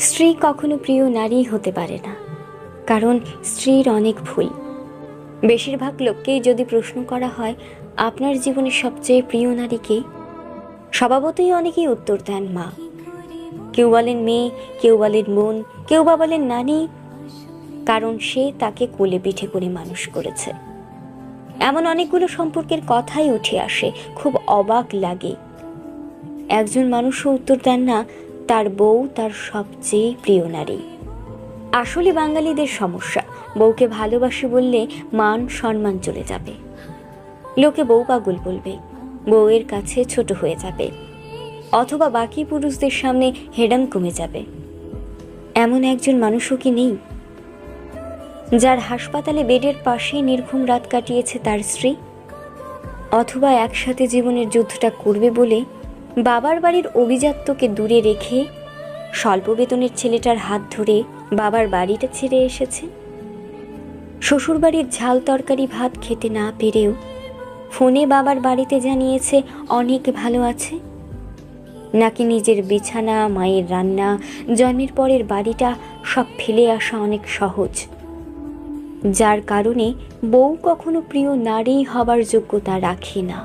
স্ত্রী কখনো প্রিয় নারী হতে পারে না, কারণ স্ত্রীর অনেক ভুল। বেশিরভাগ লোককেই যদি প্রশ্ন করা হয় আপনার জীবনের সবচেয়ে প্রিয় নারী কে, স্বভাবতই অনেকেই উত্তর দেন মা। কেউ বলেন মেয়ে, কেউ বলেন বোন, কেউ বা বলেন নানি, কারণ সে তাকে কোলে পিঠে করে মানুষ করেছে। এমন অনেকগুলো সম্পর্কের কথাই উঠে আসে, খুব অবাক লাগে। একজন মানুষও উত্তর দেন না তার বউ তার সবচেয়ে প্রিয় নারী। আসলে বাঙালিদের সমস্যা, বউকে ভালোবাসি বললে মান সম্মান চলে যাবে, লোকে বউ পাগল বলবে, বউয়ের কাছে ছোট হয়ে যাবে, অথবা বাকি পুরুষদের সামনে হেডাম কমে যাবে। এমন একজন মানুষও কি নেই যার হাসপাতালে বেডের পাশে নির্ঘুম রাত কাটিয়েছে তার স্ত্রী, অথবা একসাথে জীবনের যুদ্ধটা করবে বলে বাবার বাড়ির অভিজাত্যকে দূরে রেখে স্বল্প বেতনের ছেলেটার হাত ধরে বাবার বাড়িটা ছেড়ে এসেছে। শ্বশুরবাড়ির ঝাল তরকারি ভাত খেতে না পেরেও ফোনে বাবার বাড়িতে জানিয়েছে অনেক ভালো আছে। নাকি নিজের বিছানা, মায়ের রান্না, জন্মের পরের বাড়িটা সব ফেলে আসা অনেক সহজ, যার কারণে বউ কখনো প্রিয় নারী হবার যোগ্যতা রাখে না।